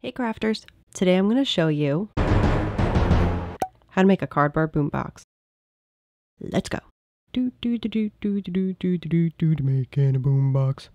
Hey crafters! Today I'm going to show you how to make a cardboard boombox. Let's go! Making a boombox.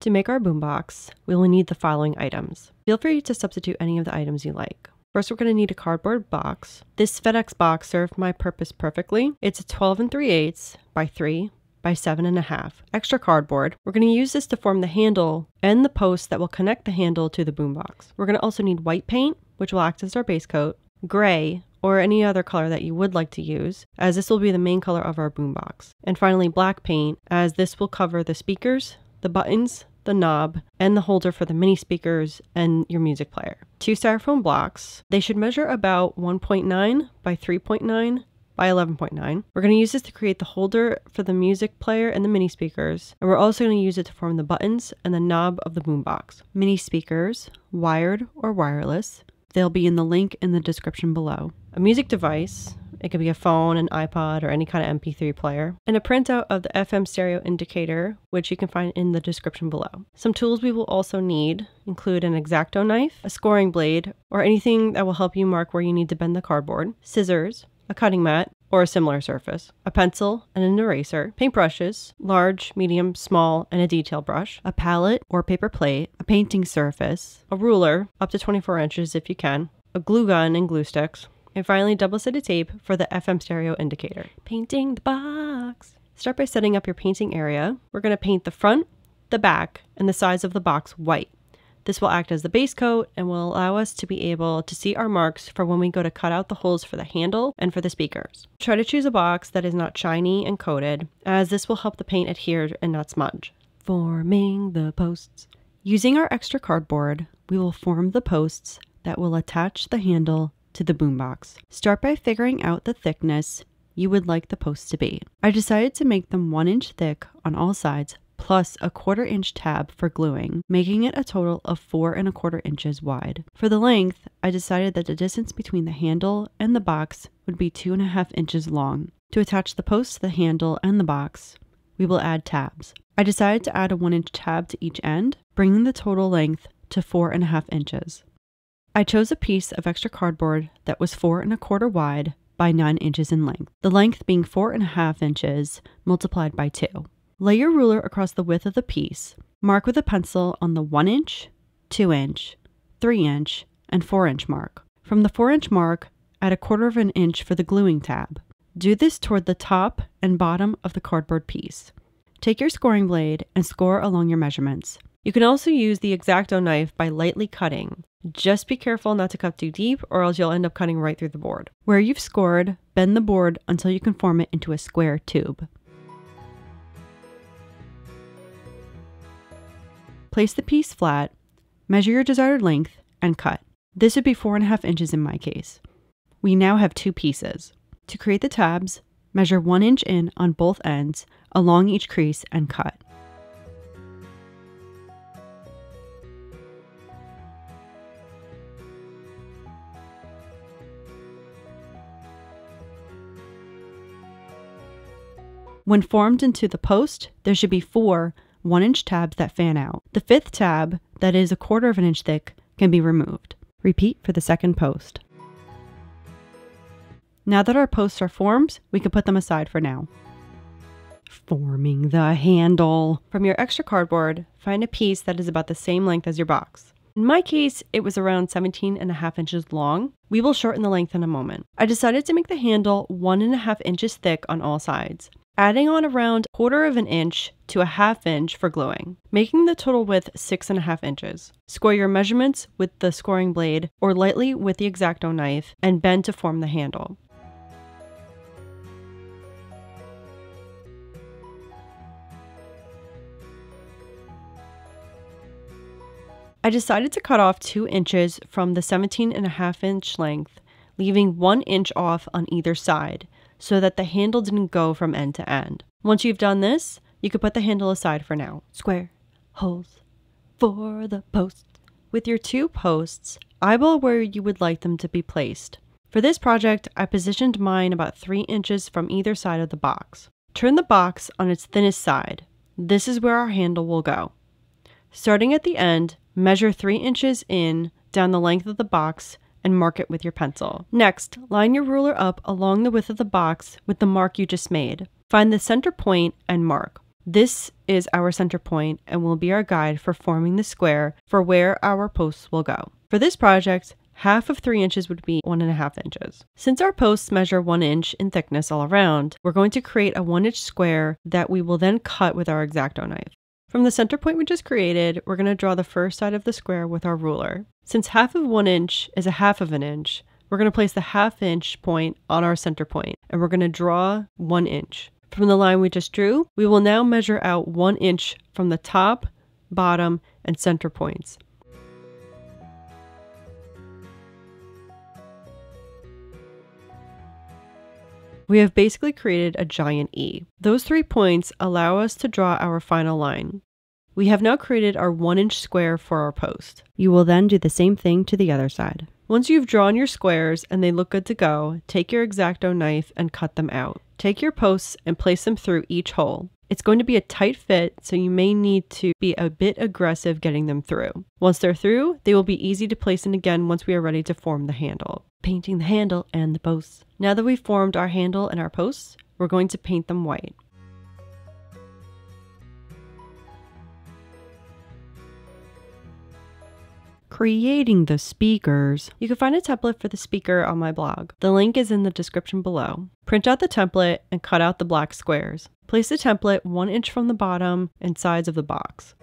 To make our boombox, we will need the following items. Feel free to substitute any of the items you like. First, we're going to need a cardboard box. This FedEx box served my purpose perfectly. It's a 12 3/8 by 3 by 7.5. Extra cardboard. We're going to use this to form the handle and the post that will connect the handle to the boombox. We're going to also need white paint, which will act as our base coat, gray, or any other color that you would like to use, as this will be the main color of our boombox. And finally, black paint, as this will cover the speakers, the buttons, the knob, and the holder for the mini speakers and your music player. 2 styrofoam blocks. They should measure about 1.9 by 3.9 by 11.9. We're going to use this to create the holder for the music player and the mini speakers, and we're also going to use it to form the buttons and the knob of the boombox. Mini speakers, wired or wireless. They'll be in the link in the description below. A music device. It could be a phone, an iPod, or any kind of MP3 player. And a printout of the FM stereo indicator, which you can find in the description below. Some tools we will also need include an X-Acto knife, a scoring blade, or anything that will help you mark where you need to bend the cardboard, scissors, a cutting mat, or a similar surface, a pencil and an eraser, paintbrushes, large, medium, small, and a detail brush, a palette or paper plate, a painting surface, a ruler, up to 24 inches if you can, a glue gun and glue sticks, and finally double-sided tape for the FM stereo indicator. Painting the box. Start by setting up your painting area. We're going to paint the front, the back, and the sides of the box white. This will act as the base coat and will allow us to be able to see our marks for when we go to cut out the holes for the handle and for the speakers. Try to choose a box that is not shiny and coated, as this will help the paint adhere and not smudge. Forming the posts. Using our extra cardboard, we will form the posts that will attach the handle to the boombox. Start by figuring out the thickness you would like the posts to be. I decided to make them 1 inch thick on all sides, plus a 1/4 inch tab for gluing, making it a total of 4 1/4 inches wide. For the length, I decided that the distance between the handle and the box would be 2.5 inches long. To attach the post to the handle and the box, we will add tabs. I decided to add a 1 inch tab to each end, bringing the total length to 4.5 inches. I chose a piece of extra cardboard that was 4 1/4 wide by 9 inches in length, the length being 4.5 inches multiplied by 2. Lay your ruler across the width of the piece. Mark with a pencil on the 1 inch, 2 inch, 3 inch, and 4 inch mark. From the 4 inch mark, add 1/4 inch for the gluing tab. Do this toward the top and bottom of the cardboard piece. Take your scoring blade and score along your measurements. You can also use the X-Acto knife by lightly cutting. Just be careful not to cut too deep, or else you'll end up cutting right through the board. Where you've scored, bend the board until you can form it into a square tube. Place the piece flat, measure your desired length, and cut. This would be 4.5 inches in my case. We now have 2 pieces. To create the tabs, measure 1 inch in on both ends, along each crease, and cut. When formed into the post, there should be 4 1 inch tabs that fan out. The 5th tab, that is 1/4 inch thick, can be removed. Repeat for the second post. Now that our posts are formed, we can put them aside for now. Forming the handle. From your extra cardboard, find a piece that is about the same length as your box. In my case, it was around 17.5 inches long. We will shorten the length in a moment. I decided to make the handle 1.5 inches thick on all sides, adding on around 1/4 inch to a 1/2 inch for gluing, making the total width 6.5 inches. Score your measurements with the scoring blade or lightly with the X-Acto knife and bend to form the handle. I decided to cut off 2 inches from the 17.5 inch length, leaving 1 inch off on either side, so that the handle didn't go from end to end. Once you've done this, you can put the handle aside for now. Square holes for the posts. With your 2 posts, eyeball where you would like them to be placed. For this project, I positioned mine about 3 inches from either side of the box. Turn the box on its thinnest side. This is where our handle will go. Starting at the end, measure 3 inches in down the length of the box and mark it with your pencil. Next, line your ruler up along the width of the box with the mark you just made. Find the center point and mark. This is our center point and will be our guide for forming the square for where our posts will go. For this project, half of 3 inches would be 1.5 inches. Since our posts measure 1 inch in thickness all around, we're going to create a 1-inch square that we will then cut with our X-Acto knife. From the center point we just created, we're going to draw the first side of the square with our ruler. Since half of 1 inch is a half of an inch, we're going to place the half-inch point on our center point, and we're going to draw 1 inch. From the line we just drew, we will now measure out 1 inch from the top, bottom, and center points. We have basically created a giant E. Those 3 points allow us to draw our final line. We have now created our 1-inch square for our post. You will then do the same thing to the other side. Once you've drawn your squares and they look good to go, take your X-Acto knife and cut them out. Take your posts and place them through each hole. It's going to be a tight fit, so you may need to be a bit aggressive getting them through. Once they're through, they will be easy to place in again once we are ready to form the handle. Painting the handle and the posts. Now that we've formed our handle and our posts, we're going to paint them white. Creating the speakers. You can find a template for the speaker on my blog. The link is in the description below. Print out the template and cut out the black squares. Place the template 1 inch from the bottom and sides of the box.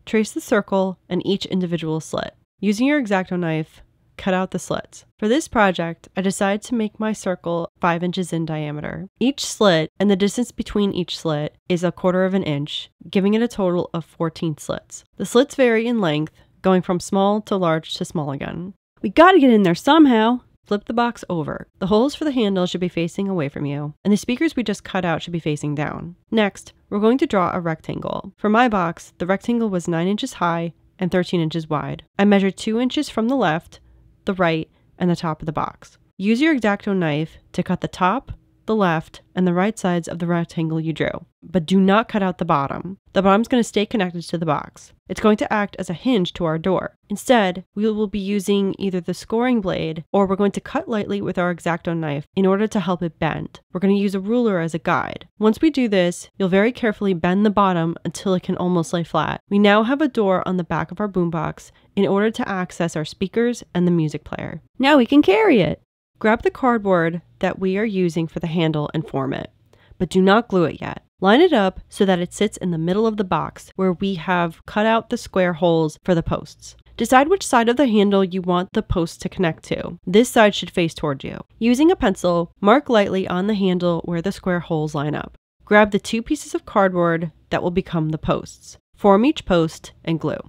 Trace the circle and each individual slit. Using your X-Acto knife, cut out the slits. For this project, I decided to make my circle 5 inches in diameter. Each slit and the distance between each slit is 1/4 of an inch, giving it a total of 14 slits. The slits vary in length, going from small to large to small again. We gotta get in there somehow. Flip the box over. The holes for the handle should be facing away from you, and the speakers we just cut out should be facing down. Next, we're going to draw a rectangle. For my box, the rectangle was 9 inches high and 13 inches wide. I measured 2 inches from the left, the right, and the top of the box. Use your X-Acto knife to cut the top, the left, and the right sides of the rectangle you drew, but do not cut out the bottom. The bottom's going to stay connected to the box. It's going to act as a hinge to our door. Instead, we will be using either the scoring blade or we're going to cut lightly with our X-Acto knife in order to help it bend. We're going to use a ruler as a guide. Once we do this, you'll very carefully bend the bottom until it can almost lay flat. We now have a door on the back of our boombox in order to access our speakers and the music player. Now we can carry it. Grab the cardboard that we are using for the handle and form it, but do not glue it yet. Line it up so that it sits in the middle of the box where we have cut out the square holes for the posts. Decide which side of the handle you want the post to connect to. This side should face towards you. Using a pencil, mark lightly on the handle where the square holes line up. Grab the 2 pieces of cardboard that will become the posts. Form each post and glue.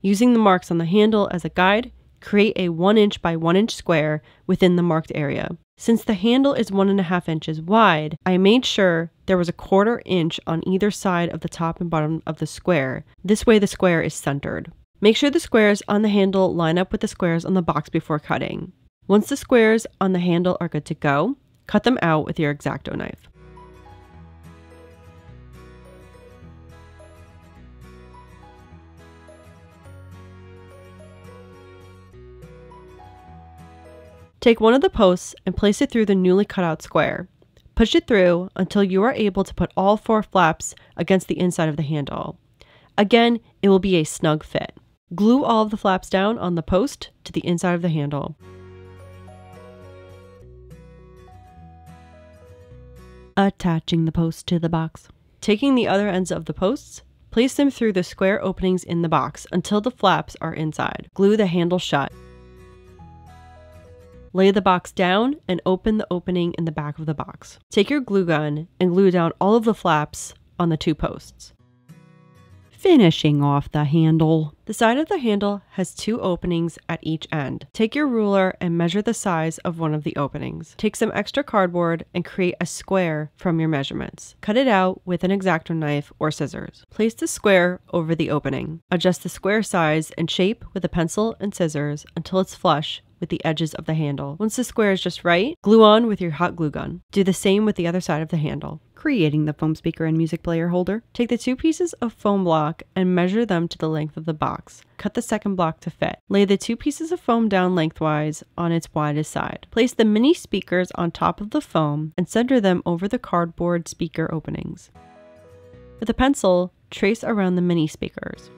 Using the marks on the handle as a guide, create a 1 inch by 1 inch square within the marked area. Since the handle is 1.5 inches wide, I made sure there was 1/4 inch on either side of the top and bottom of the square. This way the square is centered. Make sure the squares on the handle line up with the squares on the box before cutting. Once the squares on the handle are good to go, cut them out with your X-Acto knife. Take one of the posts and place it through the newly cut out square. Push it through until you are able to put all 4 flaps against the inside of the handle. Again, it will be a snug fit. Glue all of the flaps down on the post to the inside of the handle. Attaching the post to the box. Taking the other ends of the posts, place them through the square openings in the box until the flaps are inside. Glue the handle shut. Lay the box down and open the opening in the back of the box. Take your glue gun and glue down all of the flaps on the 2 posts. Finishing off the handle. The side of the handle has 2 openings at each end. Take your ruler and measure the size of one of the openings. Take some extra cardboard and create a square from your measurements. Cut it out with an X-Acto knife or scissors. Place the square over the opening. Adjust the square size and shape with a pencil and scissors until it's flush with the edges of the handle. Once the square is just right, glue on with your hot glue gun. Do the same with the other side of the handle. Creating the foam speaker and music player holder. Take the 2 pieces of foam block and measure them to the length of the box. Cut the second block to fit. Lay the 2 pieces of foam down lengthwise on its widest side. Place the mini speakers on top of the foam and center them over the cardboard speaker openings. With a pencil, trace around the mini speakers.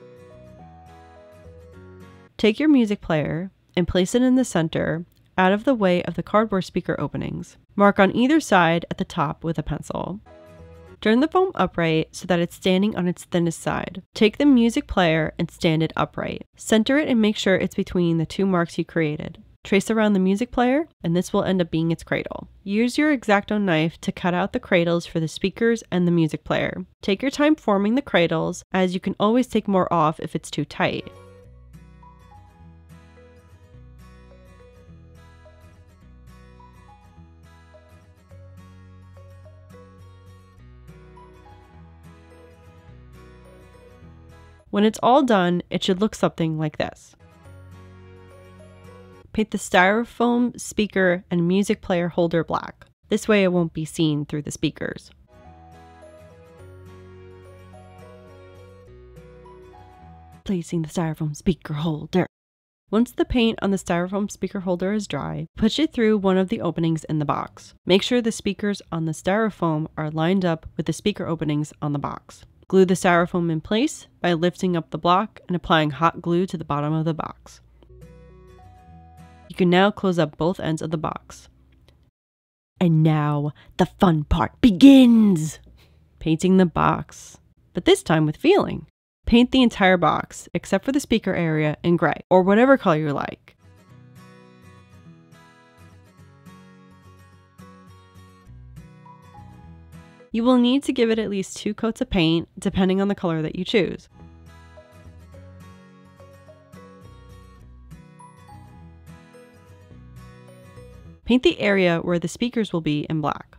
Take your music player and place it in the center, out of the way of the cardboard speaker openings. Mark on either side at the top with a pencil. Turn the foam upright so that it's standing on its thinnest side. Take the music player and stand it upright. Center it and make sure it's between the 2 marks you created. Trace around the music player, and this will end up being its cradle. Use your X-Acto knife to cut out the cradles for the speakers and the music player. Take your time forming the cradles, as you can always take more off if it's too tight. When it's all done, it should look something like this. Paint the styrofoam speaker and music player holder black. This way it won't be seen through the speakers. Placing the styrofoam speaker holder. Once the paint on the styrofoam speaker holder is dry, push it through one of the openings in the box. Make sure the speakers on the styrofoam are lined up with the speaker openings on the box. Glue the styrofoam in place by lifting up the block and applying hot glue to the bottom of the box. You can now close up both ends of the box. And now the fun part begins! Painting the box, but this time with feeling. Paint the entire box, except for the speaker area, in gray, or whatever color you like. You will need to give it at least 2 coats of paint, depending on the color that you choose. Paint the area where the speakers will be in black.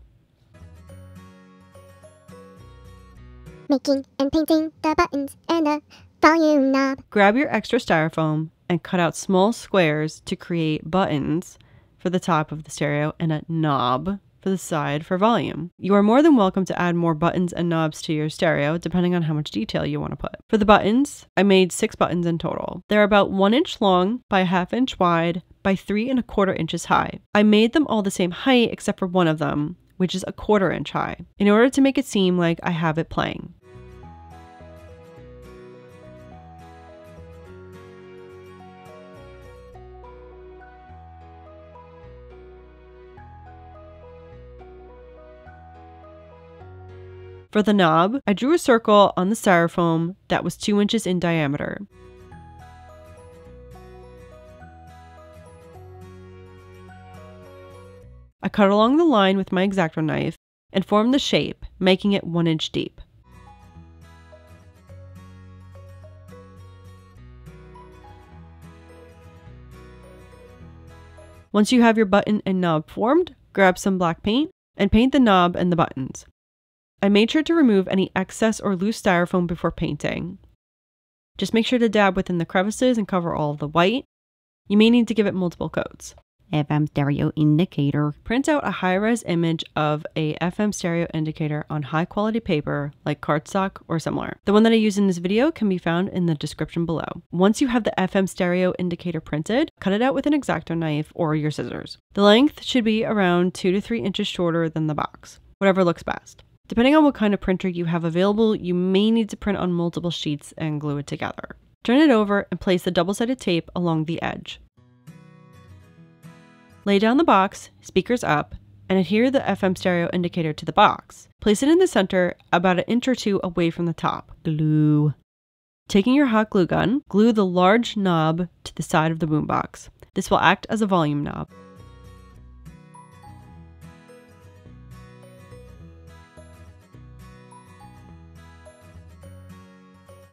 Making and painting the buttons and the volume knob. Grab your extra styrofoam and cut out small squares to create buttons for the top of the stereo and a knob for the side for volume. You are more than welcome to add more buttons and knobs to your stereo depending on how much detail you want to put. For the buttons, I made 6 buttons in total. They're about 1 inch long by 1/2 inch wide by 3 1/4 inches high. I made them all the same height except for one of them, which is 1/4 inch high, in order to make it seem like I have it playing. For the knob, I drew a circle on the styrofoam that was 2 inches in diameter. I cut along the line with my X-Acto knife and formed the shape, making it 1 inch deep. Once you have your button and knob formed, grab some black paint and paint the knob and the buttons. I made sure to remove any excess or loose styrofoam before painting. Just make sure to dab within the crevices and cover all of the white. You may need to give it multiple coats. FM stereo indicator. Print out a high-res image of a FM stereo indicator on high-quality paper like cardstock or similar. The one that I use in this video can be found in the description below. Once you have the FM stereo indicator printed, cut it out with an X-Acto knife or your scissors. The length should be around 2 to 3 inches shorter than the box, whatever looks best. Depending on what kind of printer you have available, you may need to print on multiple sheets and glue it together. Turn it over and place the double-sided tape along the edge. Lay down the box, speakers up, and adhere the FM stereo indicator to the box. Place it in the center, about 1 inch or 2 away from the top. Glue. Taking your hot glue gun, glue the large knob to the side of the boombox. This will act as a volume knob.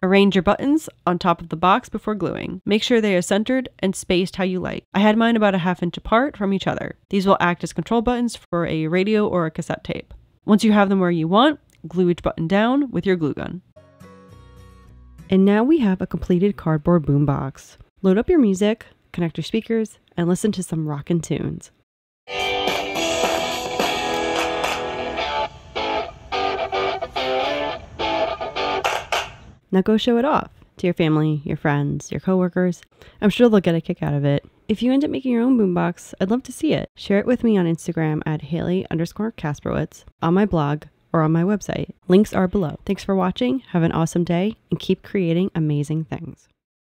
Arrange your buttons on top of the box before gluing. Make sure they are centered and spaced how you like. I had mine about 1/2 inch apart from each other. These will act as control buttons for a radio or a cassette tape. Once you have them where you want, glue each button down with your glue gun. And now we have a completed cardboard boombox. Load up your music, connect your speakers, and listen to some rockin' tunes. Now go show it off to your family, your friends, your coworkers. I'm sure they'll get a kick out of it. If you end up making your own boombox, I'd love to see it. Share it with me on Instagram at Haley_Kasperowitz, on my blog, or on my website. Links are below. Thanks for watching, have an awesome day, and keep creating amazing things.